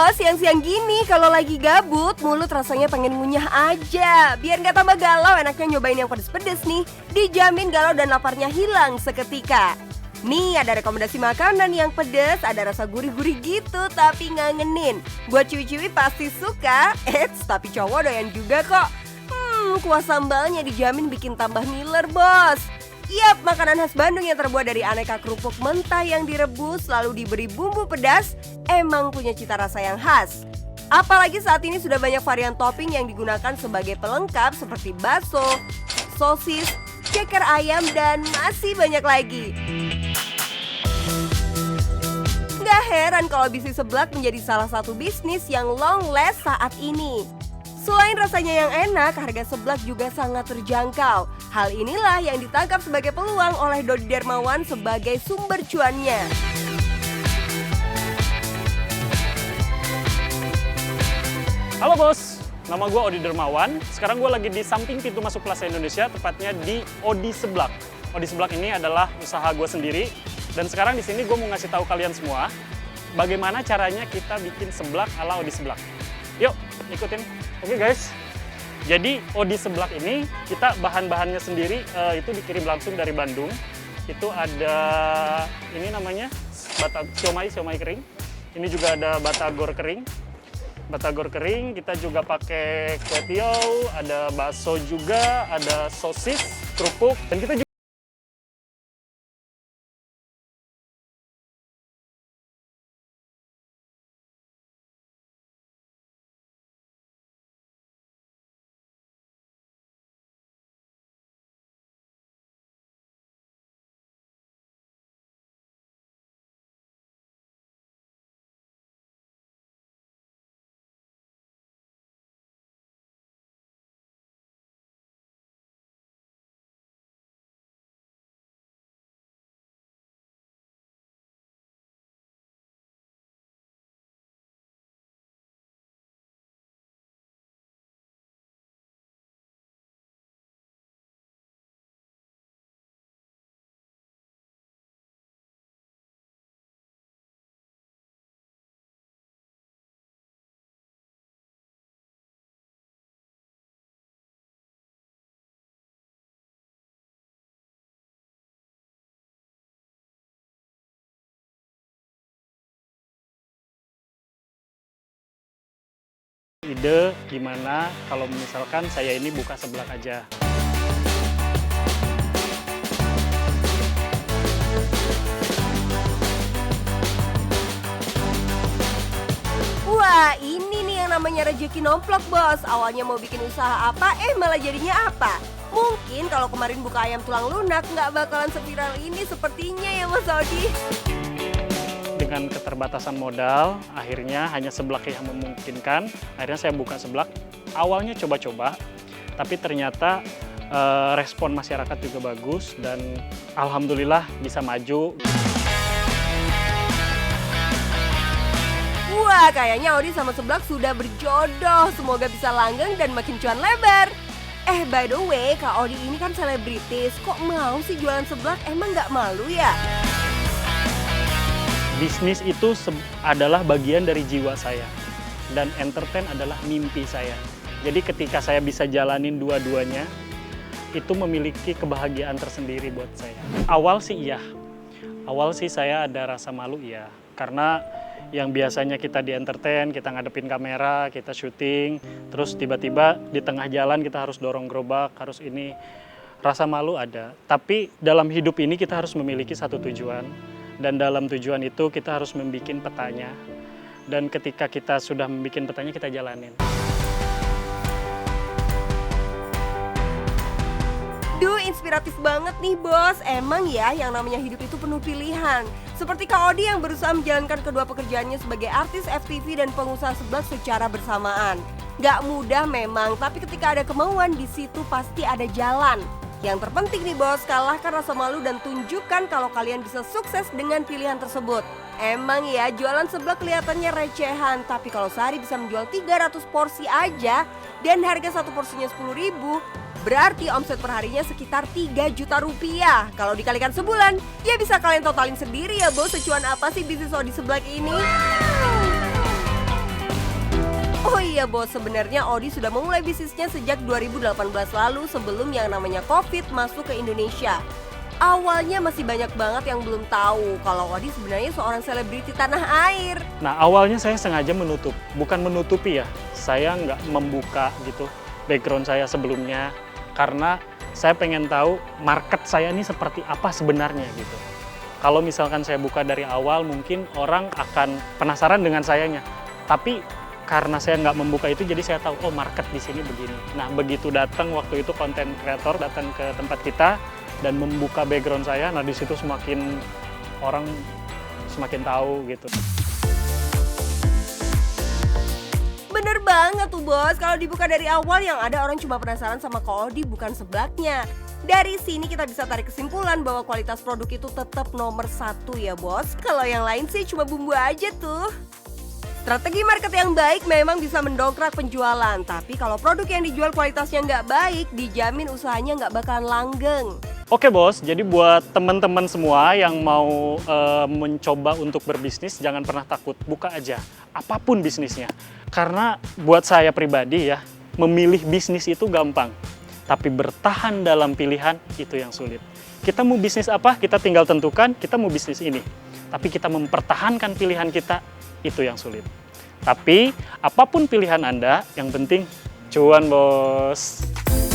bos, siang-siang gini kalau lagi gabut, mulut rasanya pengen ngunyah aja. Biar nggak tambah galau, enaknya nyobain yang pedes-pedes nih. Dijamin galau dan laparnya hilang seketika. Nih ada rekomendasi makanan yang pedes, ada rasa gurih-gurih gitu tapi ngangenin. Buat ciwi-ciwi pasti suka, tapi cowok doyan juga kok. Kuah sambalnya dijamin bikin tambah ngiler bos. Yap, makanan khas Bandung yang terbuat dari aneka kerupuk mentah yang direbus lalu diberi bumbu pedas emang punya cita rasa yang khas. Apalagi saat ini sudah banyak varian topping yang digunakan sebagai pelengkap seperti bakso, sosis, ceker ayam, dan masih banyak lagi. Gak heran kalau bisnis seblak menjadi salah satu bisnis yang long last saat ini. Selain rasanya yang enak, harga seblak juga sangat terjangkau. Hal inilah yang ditangkap sebagai peluang oleh Dodi Darmawan sebagai sumber cuannya. Halo bos, nama gue Odi Darmawan. Sekarang gue lagi di samping pintu masuk Plaza Indonesia, tepatnya di Odi Seblak. Odi Seblak ini adalah usaha gue sendiri. Dan sekarang di sini gue mau ngasih tahu kalian semua bagaimana caranya kita bikin seblak ala Odi Seblak. Yuk, ikutin. Oke guys, jadi Odi Seblak ini kita bahan-bahannya sendiri itu dikirim langsung dari Bandung. Itu ada ini namanya siomay kering. Ini juga ada batagor kering. Batagor kering, kita juga pakai kue tiaw, ada bakso juga, ada sosis, kerupuk, dan kita juga ide gimana kalau misalkan saya ini buka seblak aja. Wah, ini nih yang namanya rezeki nomplok bos. Awalnya mau bikin usaha apa, malah jadinya apa? Mungkin kalau kemarin buka ayam tulang lunak nggak bakalan seviral ini sepertinya ya Mas Odi. Dengan keterbatasan modal, akhirnya hanya seblak yang memungkinkan. Akhirnya saya buka seblak. Awalnya coba-coba, tapi ternyata respon masyarakat juga bagus dan alhamdulillah bisa maju. Wah, kayaknya Odi sama seblak sudah berjodoh. Semoga bisa langgeng dan makin cuan lebar. By the way, Kak Odi ini kan selebritis. Kok mau sih jualan seblak? Emang nggak malu ya? Bisnis itu adalah bagian dari jiwa saya. Dan entertain adalah mimpi saya. Jadi ketika saya bisa jalanin dua-duanya, itu memiliki kebahagiaan tersendiri buat saya. Awal sih iya. Awal sih saya ada rasa malu iya. Karena yang biasanya kita di entertain, kita ngadepin kamera, kita syuting, terus tiba-tiba di tengah jalan kita harus dorong gerobak, harus ini. Rasa malu ada. Tapi dalam hidup ini kita harus memiliki satu tujuan. Dan dalam tujuan itu kita harus membuat petanya. Dan ketika kita sudah membuat petanya, kita jalanin. Duh, inspiratif banget nih bos. Emang ya yang namanya hidup itu penuh pilihan. Seperti Kak Odi yang berusaha menjalankan kedua pekerjaannya sebagai artis FTV dan pengusaha seblak secara bersamaan. Gak mudah memang, tapi ketika ada kemauan di situ pasti ada jalan. Yang terpenting nih bos, kalahkan rasa malu dan tunjukkan kalau kalian bisa sukses dengan pilihan tersebut. Emang ya, jualan seblak kelihatannya recehan, tapi kalau sehari bisa menjual 300 porsi aja dan harga satu porsinya 10.000, berarti omset perharinya sekitar 3 juta rupiah. Kalau dikalikan sebulan, ya bisa kalian totalin sendiri ya bos, secuan apa sih bisnis Odi Seblak ini. Oh iya bos, sebenarnya Audi sudah memulai bisnisnya sejak 2018 lalu sebelum yang namanya COVID masuk ke Indonesia. Awalnya masih banyak banget yang belum tahu kalau Audi sebenarnya seorang selebriti tanah air. Nah, awalnya saya sengaja menutup, bukan menutupi ya. Saya nggak membuka gitu background saya sebelumnya, karena saya pengen tahu market saya ini seperti apa sebenarnya gitu. Kalau misalkan saya buka dari awal, mungkin orang akan penasaran dengan sayanya. Tapi karena saya nggak membuka itu, jadi saya tahu, oh market di sini begini. Nah, begitu datang waktu itu konten kreator datang ke tempat kita dan membuka background saya, nah di situ semakin orang semakin tahu gitu. Bener banget tuh bos, kalau dibuka dari awal yang ada orang cuma penasaran sama Kak Audi bukan seblaknya. Dari sini kita bisa tarik kesimpulan bahwa kualitas produk itu tetap nomor 1 ya bos. Kalau yang lain sih cuma bumbu aja tuh. Strategi market yang baik memang bisa mendongkrak penjualan, tapi kalau produk yang dijual kualitasnya nggak baik, dijamin usahanya nggak bakalan langgeng. Oke bos, jadi buat teman-teman semua yang mau mencoba untuk berbisnis, jangan pernah takut, buka aja, apapun bisnisnya. Karena buat saya pribadi ya, memilih bisnis itu gampang, tapi bertahan dalam pilihan itu yang sulit. Kita mau bisnis apa, kita tinggal tentukan, kita mau bisnis ini. Tapi kita mempertahankan pilihan kita, itu yang sulit. Tapi apapun pilihan Anda, yang penting cuan bos.